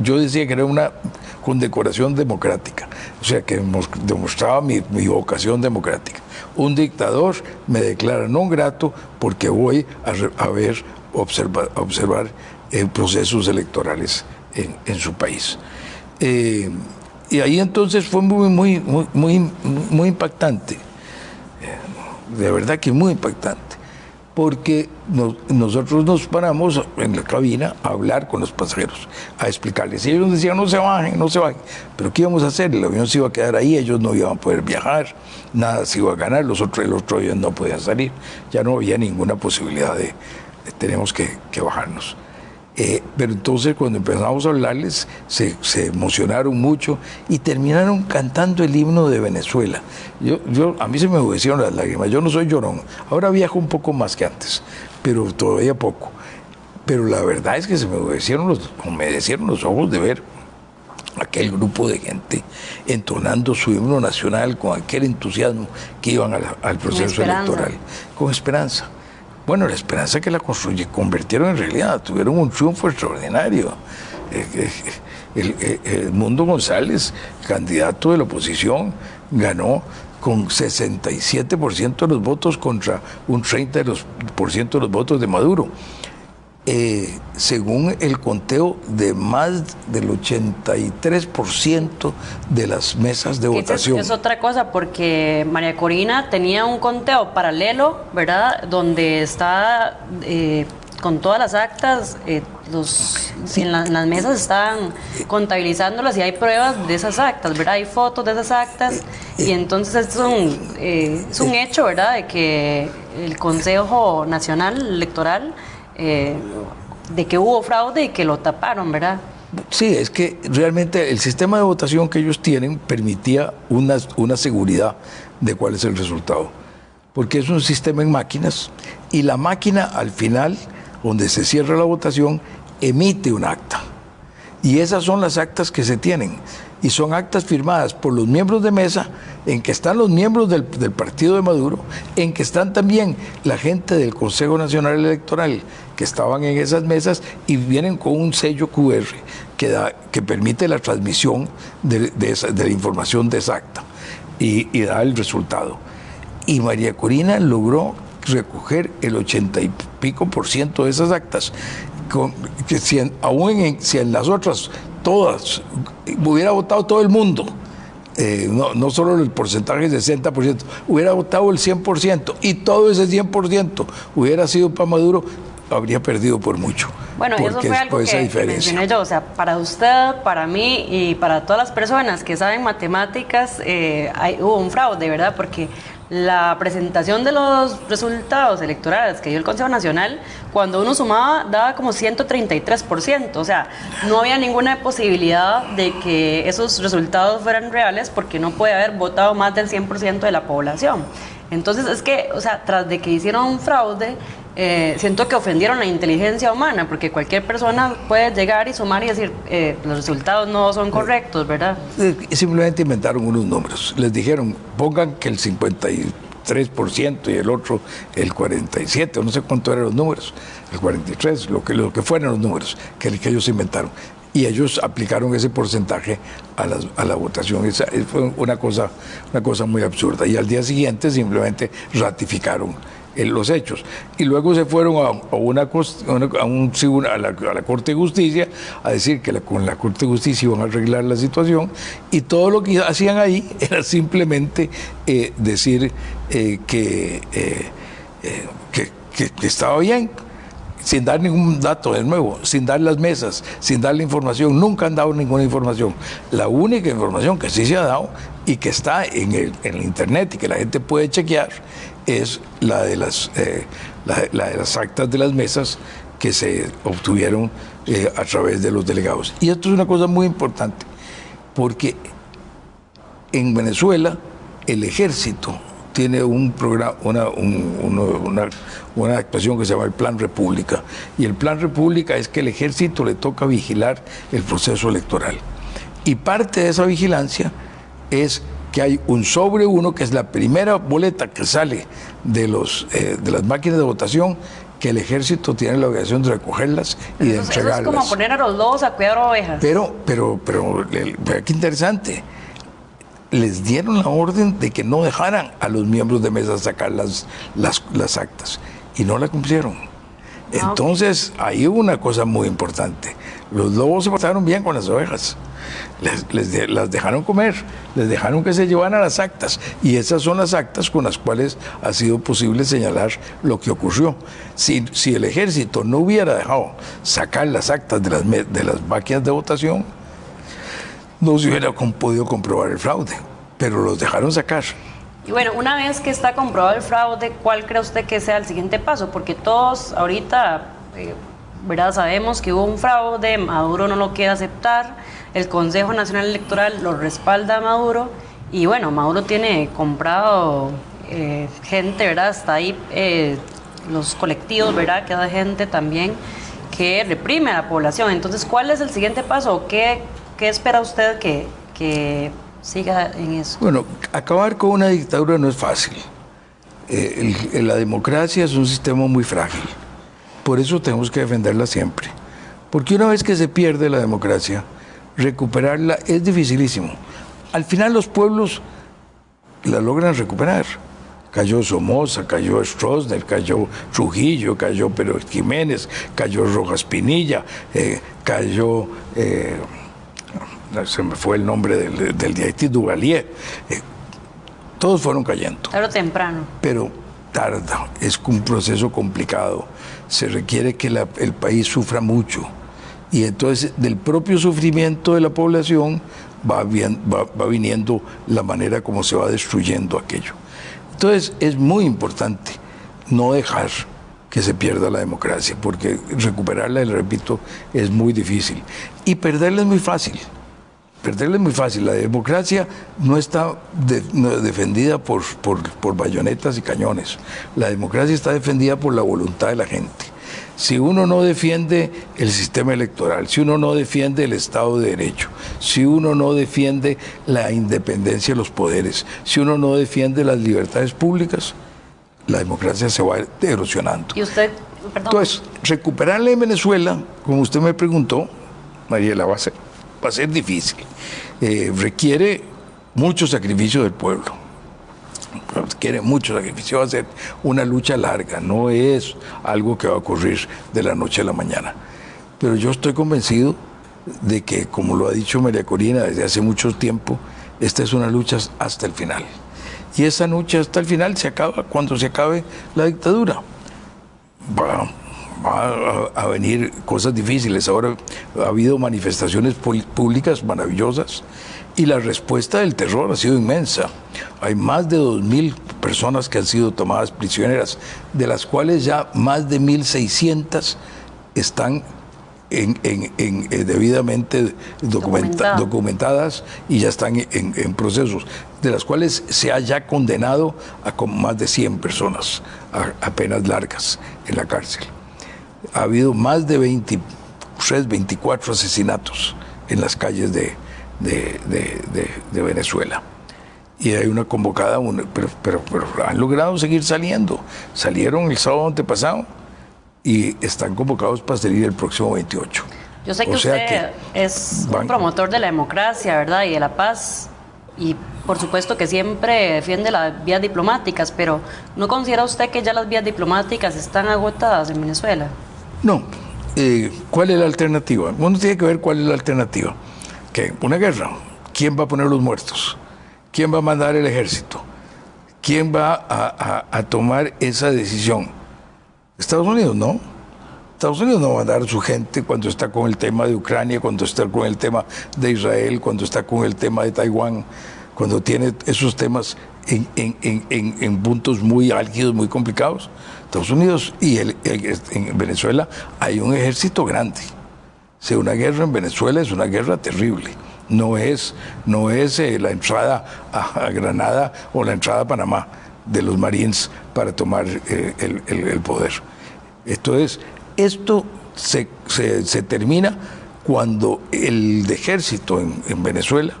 yo decía que era una condecoración democrática, o sea, que demostraba mi vocación democrática. Un dictador me declara non grato porque voy a observar procesos electorales en su país. Y ahí entonces fue muy impactante, de verdad que muy impactante, porque nosotros nos paramos en la cabina a hablar con los pasajeros, a explicarles. Y ellos decían: no se bajen, pero ¿qué íbamos a hacer? El avión se iba a quedar ahí, ellos no iban a poder viajar, nada se iba a ganar, el otro avión no podía salir, ya no había ninguna posibilidad tenemos que bajarnos. Pero entonces cuando empezamos a hablarles se emocionaron mucho y terminaron cantando el himno de Venezuela. A mí se me humedecieron las lágrimas. Yo no soy llorón, ahora viajo un poco más que antes, pero todavía poco. Pero la verdad es que se me humedecieron los ojos de ver aquel grupo de gente entonando su himno nacional con aquel entusiasmo que iban al proceso electoral, con esperanza. Bueno, la esperanza que la convirtieron en realidad, tuvieron un triunfo extraordinario. Edmundo González, candidato de la oposición, ganó con 67% de los votos contra un 30% de los votos de Maduro. Según el conteo de más del 83% de las mesas de votación. Es otra cosa, porque María Corina tenía un conteo paralelo, ¿verdad? Donde está con todas las actas, en las mesas estaban contabilizándolas y hay pruebas de esas actas, ¿verdad? Hay fotos de esas actas, y entonces es un hecho, ¿verdad? De que el Consejo Nacional Electoral... de que hubo fraude y que lo taparon, ¿verdad? Sí, es que realmente el sistema de votación que ellos tienen permitía una seguridad de cuál es el resultado, porque es un sistema en máquinas, y la máquina al final, donde se cierra la votación, emite un acta, y esas son las actas que se tienen, y son actas firmadas por los miembros de mesa, en que están los miembros del partido de Maduro, en que están también la gente del Consejo Nacional Electoral que estaban en esas mesas, y vienen con un sello QR que permite la transmisión de la información de esa acta y da el resultado. Y María Corina logró recoger el 80 y pico % de esas actas, que si en las otras, todas, hubiera votado todo el mundo, no solo el porcentaje del 60%, hubiera votado el 100%, y todo ese 100% hubiera sido para Maduro, habría perdido por mucho. Bueno, eso fue algo que mencioné yo, o sea, para usted, para mí y para todas las personas que saben matemáticas, hubo un fraude, ¿verdad? Porque la presentación de los resultados electorales que dio el Consejo Nacional, cuando uno sumaba, daba como 133%, o sea, no había ninguna posibilidad de que esos resultados fueran reales porque no puede haber votado más del 100% de la población. Entonces es que, o sea, tras de que hicieron un fraude, siento que ofendieron la inteligencia humana, porque cualquier persona puede llegar y sumar y decir, los resultados no son correctos, ¿verdad? Simplemente inventaron unos números. Les dijeron, pongan que el 53% y el otro el 47%, no sé cuánto eran los números, el 43%, lo que fueran los números que ellos inventaron. Y ellos aplicaron ese porcentaje a la votación. Fue una cosa muy absurda. Y al día siguiente simplemente ratificaron los hechos. Y luego se fueron a la Corte de Justicia a decir que con la Corte de Justicia iban a arreglar la situación, y todo lo que hacían ahí era simplemente decir que estaba bien, sin dar ningún dato de nuevo, sin dar las mesas, sin dar la información. Nunca han dado ninguna información. La única información que sí se ha dado y que está en el internet y que la gente puede chequear es la de las actas de las mesas que se obtuvieron a través de los delegados. Y esto es una cosa muy importante, porque en Venezuela el ejército tiene un programa, una actuación que se llama el Plan República. Y el Plan República es que el ejército le toca vigilar el proceso electoral. Y parte de esa vigilancia es que hay un sobre uno, que es la primera boleta que sale de las máquinas de votación, que el ejército tiene la obligación de recogerlas y de entregarlas. Eso es como poner a los lobos a cuidar ovejas. Pero qué interesante. Les dieron la orden de que no dejaran a los miembros de mesa sacar las actas, y no la cumplieron. Entonces, ahí hubo una cosa muy importante. Los lobos se portaron bien con las ovejas. Las dejaron comer, les dejaron que se llevaran las actas, y esas son las actas con las cuales ha sido posible señalar lo que ocurrió. Si el ejército no hubiera dejado sacar las actas de las máquinas de votación, no se hubiera podido comprobar el fraude, pero los dejaron sacar. Y bueno, una vez que está comprobado el fraude, ¿cuál cree usted que sea el siguiente paso? Porque todos ahorita, ¿verdad?, sabemos que hubo un fraude, Maduro no lo quiere aceptar, el Consejo Nacional Electoral lo respalda a Maduro, y bueno, Maduro tiene comprado gente, ¿verdad?, hasta ahí los colectivos, ¿verdad?, que da gente también que reprime a la población. Entonces, ¿cuál es el siguiente paso? ¿Qué espera usted que siga en eso? Bueno, acabar con una dictadura no es fácil. La democracia es un sistema muy frágil. Por eso tenemos que defenderla siempre. Porque una vez que se pierde la democracia, recuperarla es dificilísimo. Al final los pueblos la logran recuperar. Cayó Somoza, cayó Stroessner, cayó Trujillo, cayó Pérez Jiménez, cayó Rojas Pinilla, cayó... se me fue el nombre del de Haití, Duvalier. Todos fueron cayendo. Tarde o temprano. Pero tarda, es un proceso complicado. Se requiere que el país sufra mucho. Y entonces, del propio sufrimiento de la población, va viniendo la manera como se va destruyendo aquello. Entonces, es muy importante no dejar que se pierda la democracia, porque recuperarla, le repito, es muy difícil. Y perderla es muy fácil. Perderla es muy fácil. La democracia no está defendida por bayonetas y cañones. La democracia está defendida por la voluntad de la gente. Si uno no defiende el sistema electoral, si uno no defiende el Estado de Derecho, si uno no defiende la independencia de los poderes, si uno no defiende las libertades públicas, la democracia se va erosionando. ¿Y usted, perdón? Entonces, recuperarla en Venezuela, como usted me preguntó, Mariela, va a ser difícil. Requiere mucho sacrificio del pueblo. Requiere mucho sacrificio. Va a ser una lucha larga. No es algo que va a ocurrir de la noche a la mañana. pero yo estoy convencido de que, como lo ha dicho María Corina desde hace mucho tiempo, esta es una lucha hasta el final. Y esa lucha hasta el final se acaba cuando se acabe la dictadura. Va a venir cosas difíciles. Ahora ha habido manifestaciones públicas maravillosas y la respuesta del terror ha sido inmensa. Hay más de 2.000 personas que han sido tomadas prisioneras, de las cuales ya más de 1.600 están debidamente documentadas y ya están en procesos, de las cuales se ha ya condenado a como más de 100 personas a penas largas en la cárcel. Ha habido más de 23, 24 asesinatos en las calles de Venezuela. Y hay una convocada, pero han logrado seguir saliendo. Salieron el sábado antepasado y están convocados para salir el próximo 28. Yo sé que usted es un promotor de la democracia, ¿verdad? Y de la paz. Y por supuesto que siempre defiende las vías diplomáticas, pero ¿no considera usted que ya las vías diplomáticas están agotadas en Venezuela? No. ¿Cuál es la alternativa? Uno tiene que ver cuál es la alternativa. ¿Qué? Una guerra. ¿Quién va a poner los muertos? ¿Quién va a mandar el ejército? ¿Quién va a tomar esa decisión? Estados Unidos, ¿no? Estados Unidos no va a mandar a su gente cuando está con el tema de Ucrania, cuando está con el tema de Israel, cuando está con el tema de Taiwán, cuando tiene esos temas en puntos muy álgidos, muy complicados. Estados Unidos y en Venezuela hay un ejército grande. O sea, una guerra en Venezuela es una guerra terrible. No es la entrada a Granada o la entrada a Panamá de los Marines para tomar el poder. Esto se termina cuando el ejército en Venezuela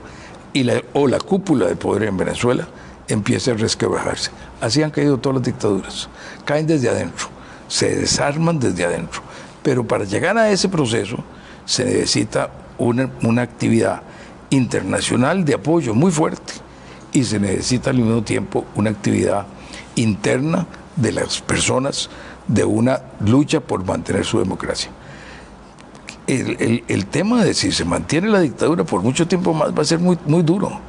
o la cúpula de poder en Venezuela empieza a resquebrajarse. Así han caído todas las dictaduras. Caen desde adentro, se desarman desde adentro. Pero para llegar a ese proceso se necesita una actividad internacional de apoyo muy fuerte y se necesita al mismo tiempo una actividad interna de las personas de una lucha por mantener su democracia. El tema de si se mantiene la dictadura por mucho tiempo más va a ser muy, muy duro.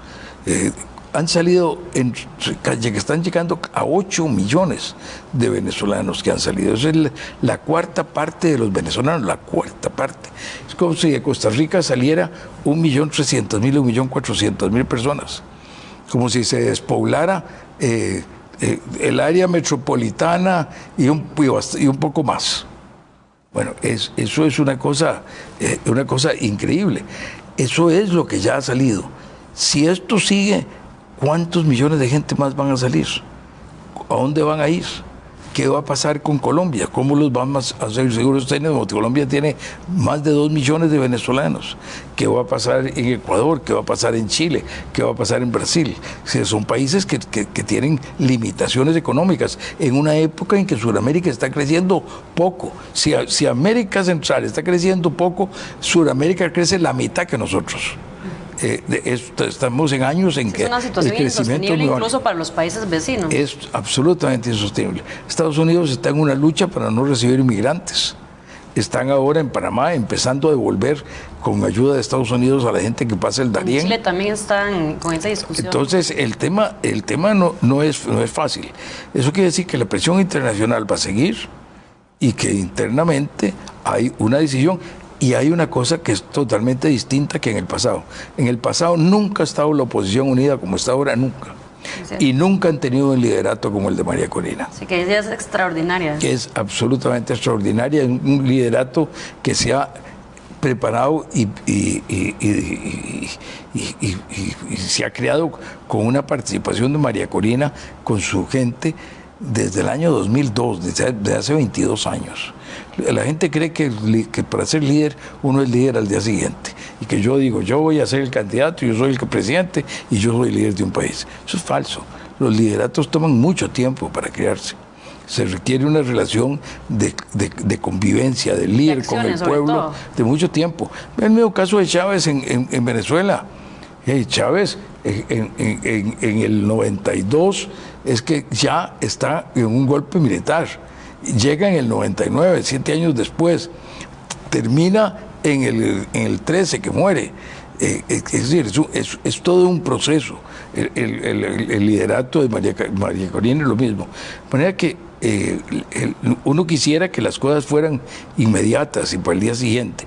Han salido, están llegando a 8 millones de venezolanos que han salido. Esa es la cuarta parte de los venezolanos, la cuarta parte. Es como si de Costa Rica saliera 1.300.000 o 1.400.000 personas. Como si se despoblara el área metropolitana y un poco más. Bueno, eso es una cosa increíble. Eso es lo que ya ha salido. Si esto sigue, ¿cuántos millones de gente más van a salir? ¿A dónde van a ir? ¿Qué va a pasar con Colombia? ¿Cómo los vamos a hacer seguros? Colombia tiene más de 2 millones de venezolanos. ¿Qué va a pasar en Ecuador? ¿Qué va a pasar en Chile? ¿Qué va a pasar en Brasil? O sea, son países que tienen limitaciones económicas en una época en que Sudamérica está creciendo poco. Si América Central está creciendo poco, Sudamérica crece la mitad que nosotros. Estamos en años en que es una situación insostenible incluso para los países vecinos. Es absolutamente insostenible. Estados Unidos está en una lucha para no recibir inmigrantes. Están ahora en Panamá empezando a devolver con ayuda de Estados Unidos a la gente que pasa el Darién. En Chile también están con esa discusión. Entonces el tema no es fácil. Eso quiere decir que la presión internacional va a seguir y que internamente hay una decisión. Y hay una cosa que es totalmente distinta que en el pasado. En el pasado nunca ha estado la oposición unida como está ahora, nunca. Sí. Y nunca han tenido un liderato como el de María Corina. Sí, que es extraordinaria. Que es absolutamente extraordinaria, un liderato que se ha preparado y se ha creado con una participación de María Corina, con su gente, desde el año 2002, desde hace 22 años. La gente cree que para ser líder uno es líder al día siguiente y que yo digo, yo voy a ser el candidato, yo soy el presidente y yo soy líder de un país. Eso es falso. Los lideratos toman mucho tiempo para crearse. Se requiere una relación de convivencia del líder con el pueblo de mucho tiempo. El mismo caso de Chávez en Venezuela. Chávez en el 92 es que ya está en un golpe militar. Llega en el 99, 7 años después. termina en el 13 que muere. Es decir, es todo un proceso. El liderato de María Corina es lo mismo. De manera que uno quisiera que las cosas fueran inmediatas y para el día siguiente,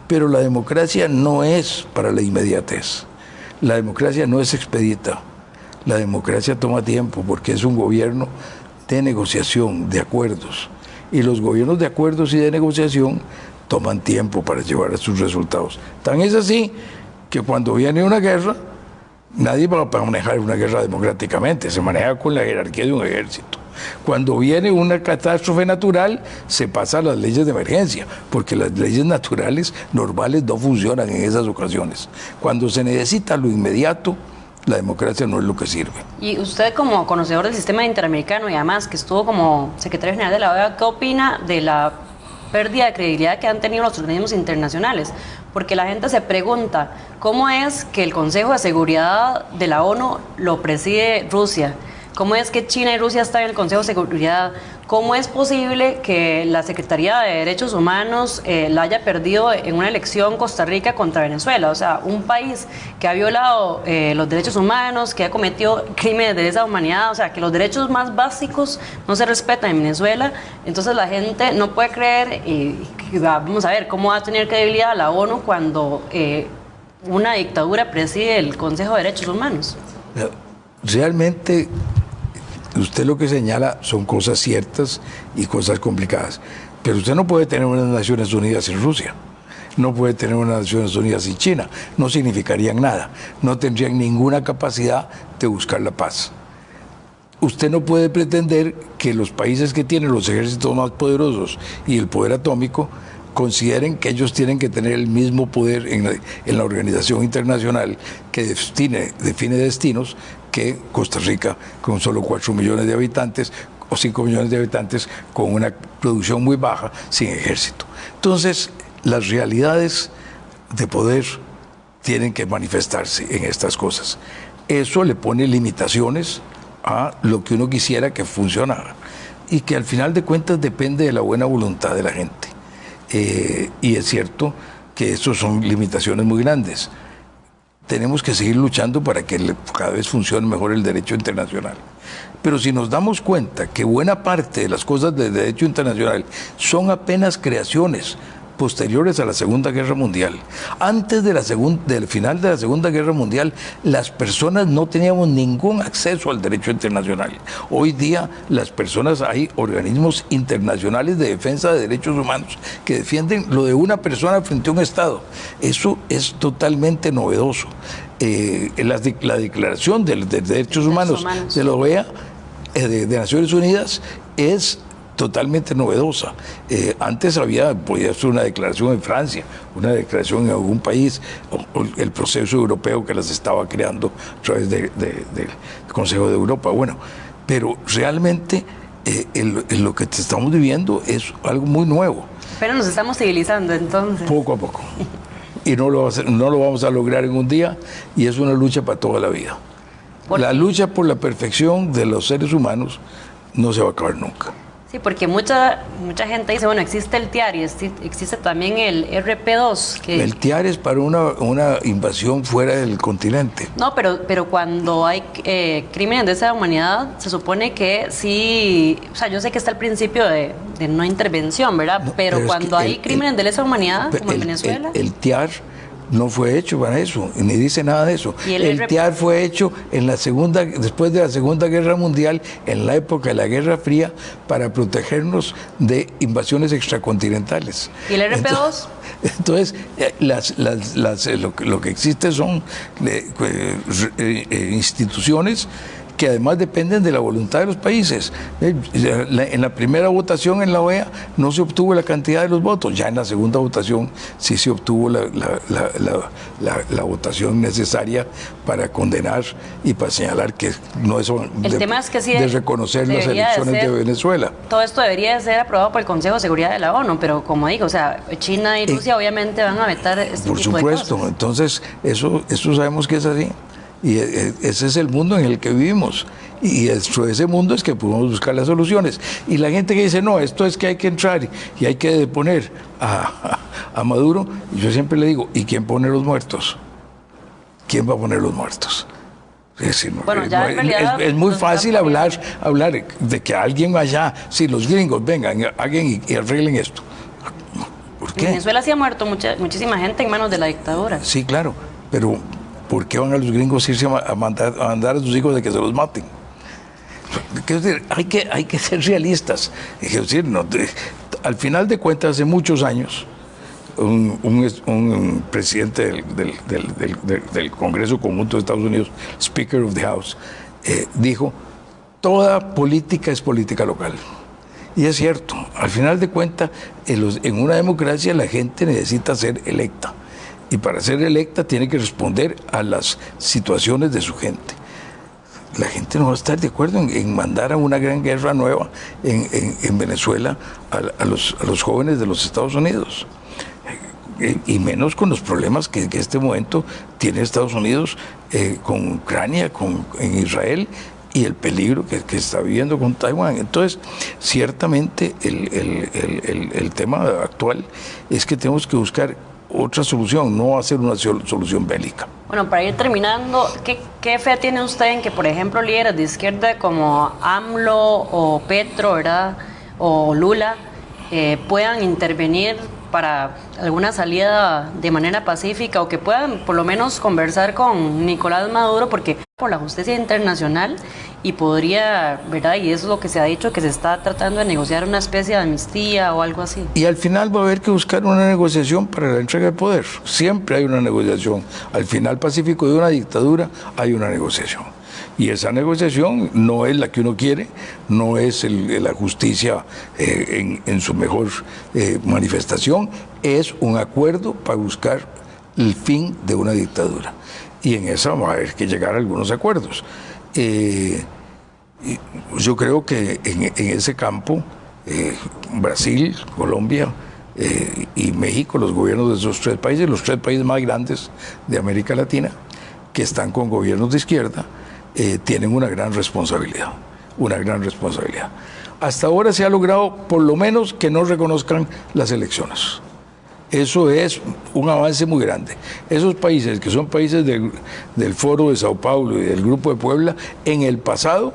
pero la democracia no es para la inmediatez. La democracia no es expedita. La democracia toma tiempo porque es un gobierno de negociación, de acuerdos. Y los gobiernos de acuerdos y de negociación toman tiempo para llevar a sus resultados. Tan es así que cuando viene una guerra, nadie va a manejar una guerra democráticamente, se maneja con la jerarquía de un ejército. Cuando viene una catástrofe natural, se pasa a las leyes de emergencia, porque las leyes naturales normales no funcionan en esas ocasiones. Cuando se necesita lo inmediato, la democracia no es lo que sirve. Y usted, como conocedor del sistema interamericano y además que estuvo como secretario general de la OEA, ¿qué opina de la pérdida de credibilidad que han tenido los organismos internacionales? Porque la gente se pregunta, ¿cómo es que el Consejo de Seguridad de la ONU lo preside Rusia? ¿Cómo es que China y Rusia están en el Consejo de Seguridad? ¿Cómo es posible que la Secretaría de Derechos Humanos la haya perdido en una elección Costa Rica contra Venezuela? O sea, un país que ha violado los derechos humanos, que ha cometido crímenes de lesa humanidad, o sea, que los derechos más básicos no se respetan en Venezuela. Entonces la gente no puede creer, y vamos a ver, ¿cómo va a tener credibilidad la ONU cuando una dictadura preside el Consejo de Derechos Humanos? Realmente, usted lo que señala son cosas ciertas y cosas complicadas, pero usted no puede tener unas Naciones Unidas sin Rusia, no puede tener unas Naciones Unidas sin China, no significarían nada, no tendrían ninguna capacidad de buscar la paz. Usted no puede pretender que los países que tienen los ejércitos más poderosos y el poder atómico consideren que ellos tienen que tener el mismo poder en la organización internacional que define destinos que Costa Rica, con solo 4 millones de habitantes o 5 millones de habitantes, con una producción muy baja, sin ejército. Entonces, las realidades de poder tienen que manifestarse en estas cosas. Eso le pone limitaciones a lo que uno quisiera que funcionara y que al final de cuentas depende de la buena voluntad de la gente. Y es cierto que estos son limitaciones muy grandes. Tenemos que seguir luchando para que cada vez funcione mejor el derecho internacional. Pero si nos damos cuenta que buena parte de las cosas del derecho internacional son apenas creaciones posteriores a la Segunda Guerra Mundial. Antes del final de la Segunda Guerra Mundial, las personas no teníamos ningún acceso al derecho internacional. Hoy día, las personas, hay organismos internacionales de defensa de derechos humanos que defienden lo de una persona frente a un Estado. Eso es totalmente novedoso. La Declaración de Derechos Humanos de la OEA, de Naciones Unidas, es totalmente novedosa. Antes podía ser una declaración en Francia, una declaración en algún país, o el proceso europeo que las estaba creando a través del Consejo de Europa. Bueno, pero realmente lo que estamos viviendo es algo muy nuevo. Pero nos estamos civilizando entonces. Poco a poco. Y no lo vamos a lograr en un día, y es una lucha para toda la vida. La lucha por la perfección de los seres humanos no se va a acabar nunca. Sí, porque mucha gente dice, bueno, existe el TIAR y existe también el RP2. El TIAR es para una invasión fuera del continente. No, pero cuando hay crímenes de esa humanidad, se supone que sí, o sea, yo sé que está el principio de no intervención, ¿verdad? No, pero cuando hay crímenes de lesa humanidad, como en Venezuela. El TIAR no fue hecho para eso, ni dice nada de eso. El TIAR fue hecho después de la Segunda Guerra Mundial, en la época de la Guerra Fría, para protegernos de invasiones extracontinentales. ¿Y el RP2? Entonces, lo que existe son instituciones que además dependen de la voluntad de los países. En la primera votación en la OEA no se obtuvo la cantidad de los votos, ya en la segunda votación sí se obtuvo la votación necesaria para condenar y para señalar que no es de reconocer las elecciones de Venezuela. Todo esto debería de ser aprobado por el Consejo de Seguridad de la ONU, pero como digo, o sea, China y Rusia obviamente van a vetar este tipo de cosas. Por supuesto, entonces eso sabemos que es así. Y ese es el mundo en el que vivimos. Y dentro de ese mundo es que podemos buscar las soluciones. Y la gente que dice, no, esto es que hay que entrar y hay que deponer a Maduro, yo siempre le digo, ¿y quién pone los muertos? ¿Quién va a poner los muertos? Es decir, bueno, ya en realidad es muy fácil hablar de que alguien allá, si los gringos vengan, hagan y arreglen esto. ¿Por qué? En Venezuela sí ha muerto muchísima gente en manos de la dictadura. Sí, claro, pero ¿por qué van a los gringos irse a mandar a sus hijos de que se los maten? Es decir, hay que ser realistas. Es decir, al final de cuentas, hace muchos años, un presidente del Congreso Conjunto de Estados Unidos, Speaker of the House, dijo, toda política es política local. Y es cierto, al final de cuentas, en una democracia la gente necesita ser electa. Y para ser electa tiene que responder a las situaciones de su gente. La gente no va a estar de acuerdo en mandar a una gran guerra nueva en Venezuela a los jóvenes de los Estados Unidos. Y menos con los problemas que en este momento tiene Estados Unidos con Ucrania, en Israel, y el peligro que está viviendo con Taiwán. Entonces, ciertamente el tema actual es que tenemos que buscar otra solución, no hacer una solución bélica. Bueno, para ir terminando, ¿qué fe tiene usted en que, por ejemplo, líderes de izquierda como AMLO o Petro, ¿verdad?, o Lula, puedan intervenir para alguna salida de manera pacífica, o que puedan por lo menos conversar con Nicolás Maduro, porque por la justicia internacional, y podría, ¿verdad?, y eso es lo que se ha dicho, que se está tratando de negociar una especie de amnistía o algo así? Y al final va a haber que buscar una negociación para la entrega de poder. Siempre hay una negociación. Al final pacífico de una dictadura hay una negociación. Y esa negociación no es la que uno quiere, no es la justicia en su mejor manifestación, es un acuerdo para buscar el fin de una dictadura. Y en esa va a haber que llegar a algunos acuerdos. Yo creo que en ese campo, Brasil, Colombia y México, los gobiernos de esos tres países, los tres países más grandes de América Latina, que están con gobiernos de izquierda, tienen una gran responsabilidad, Hasta ahora se ha logrado, por lo menos, que no reconozcan las elecciones. Eso es un avance muy grande. Esos países, que son países del Foro de Sao Paulo y del Grupo de Puebla, en el pasado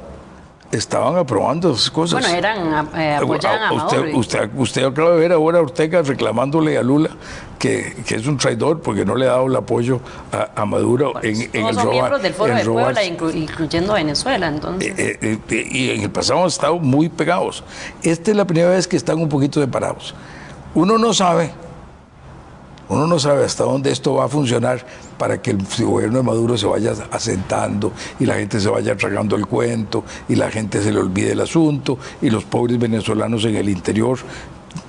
estaban aprobando esas cosas. Bueno, apoyaban a Maduro. Usted acaba de ver ahora a Ortega reclamándole a Lula que es un traidor porque no le ha dado el apoyo a Maduro en el robar. Son miembros del Foro de Puebla, incluyendo Venezuela, entonces. Y en el pasado han estado muy pegados. Esta es la primera vez que están un poquito separados. Uno no sabe hasta dónde esto va a funcionar para que el gobierno de Maduro se vaya asentando y la gente se vaya tragando el cuento y la gente se le olvide el asunto y los pobres venezolanos en el interior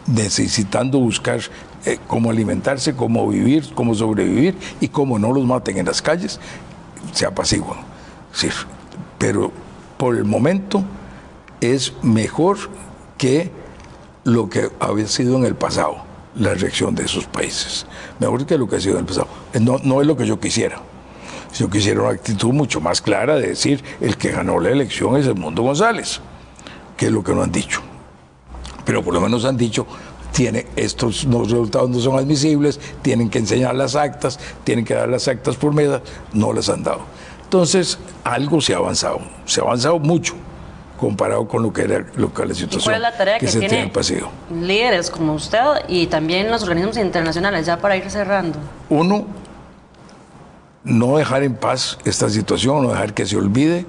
necesitando buscar cómo alimentarse, cómo vivir, cómo sobrevivir y cómo no los maten en las calles, se apaciguan. Sí, pero por el momento es mejor que lo que había sido en el pasado, la reacción de esos países. Mejor que lo que ha sido en el pasado. No es lo que yo quisiera. Yo quisiera una actitud mucho más clara de decir, el que ganó la elección es Edmundo González, que es lo que no han dicho. Pero por lo menos han dicho, estos resultados no son admisibles, tienen que enseñar las actas, tienen que dar las actas por mesa, no las han dado. Entonces, algo se ha avanzado mucho, comparado con lo que era la situación. ¿Y cuál es la tarea que se tiene tiene el paseo? Líderes como usted y también los organismos internacionales, ya para ir cerrando? Uno, no dejar en paz esta situación, no dejar que se olvide,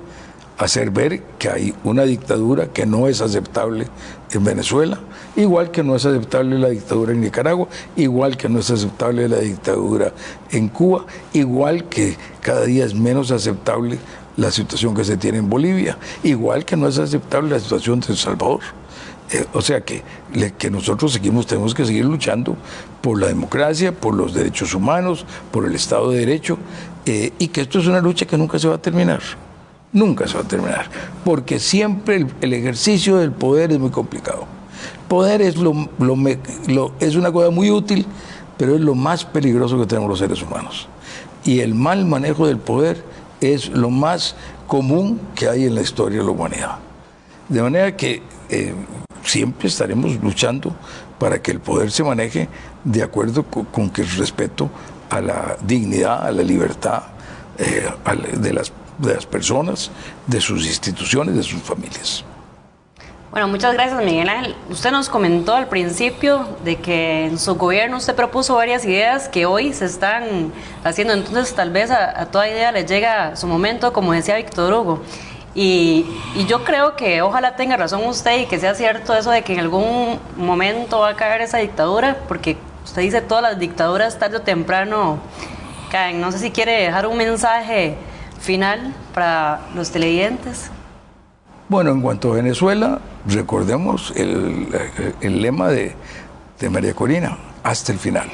hacer ver que hay una dictadura que no es aceptable en Venezuela, igual que no es aceptable la dictadura en Nicaragua, igual que no es aceptable la dictadura en Cuba, igual que cada día es menos aceptable la situación que se tiene en Bolivia, igual que no es aceptable la situación de El Salvador. O sea que nosotros tenemos que seguir luchando por la democracia, por los derechos humanos, por el Estado de Derecho, y que esto es una lucha que nunca se va a terminar. Nunca se va a terminar, porque siempre el ejercicio del poder es muy complicado. Poder es es una cosa muy útil, pero es lo más peligroso que tenemos los seres humanos. Y el mal manejo del poder es lo más común que hay en la historia de la humanidad. De manera que siempre estaremos luchando para que el poder se maneje de acuerdo con que el respeto a la dignidad, a la libertad de las personas, de sus instituciones, de sus familias. Bueno, muchas gracias, Miguel Ángel. Usted nos comentó al principio de que en su gobierno usted propuso varias ideas que hoy se están haciendo, entonces tal vez a toda idea le llega su momento, como decía Víctor Hugo. Y yo creo que ojalá tenga razón usted y que sea cierto eso de que en algún momento va a caer esa dictadura, porque usted dice todas las dictaduras tarde o temprano caen. No sé si quiere dejar un mensaje final para los televidentes. Bueno, en cuanto a Venezuela, recordemos el lema de María Corina, hasta el final.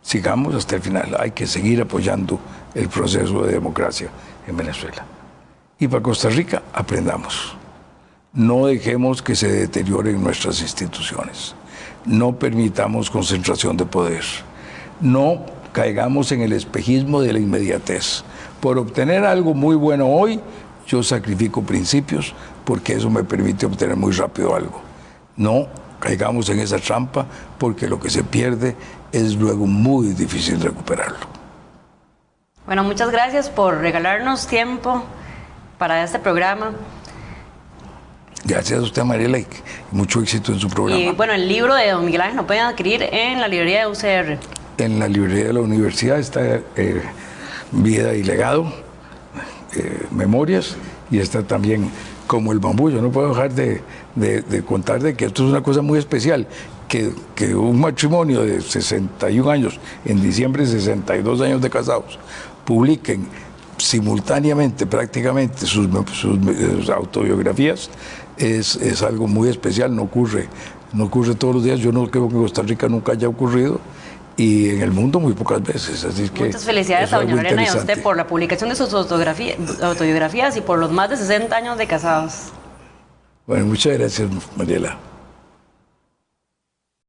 Sigamos hasta el final. Hay que seguir apoyando el proceso de democracia en Venezuela. Y para Costa Rica, aprendamos. No dejemos que se deterioren nuestras instituciones. No permitamos concentración de poder. No caigamos en el espejismo de la inmediatez. Por obtener algo muy bueno hoy, yo sacrifico principios porque eso me permite obtener muy rápido algo. No caigamos en esa trampa porque lo que se pierde es luego muy difícil recuperarlo. Bueno, muchas gracias por regalarnos tiempo para este programa. Gracias a usted, Mariela, y mucho éxito en su programa. Y bueno, el libro de don Miguel Ángel lo pueden adquirir en la librería de UCR. En la librería de la universidad está Vida y Legado, Memorias, y está también Como el Bambú. Yo no puedo dejar de contar de que esto es una cosa muy especial, que un matrimonio de 61 años, en diciembre 62 años de casados, publiquen simultáneamente prácticamente sus autobiografías, es algo muy especial, no ocurre todos los días. Yo no creo que en Costa Rica nunca haya ocurrido, y en el mundo muy pocas veces. Así que muchas felicidades a doña Lorena y a usted por la publicación de sus autobiografías y por los más de 60 años de casados. Bueno, muchas gracias, Mariela.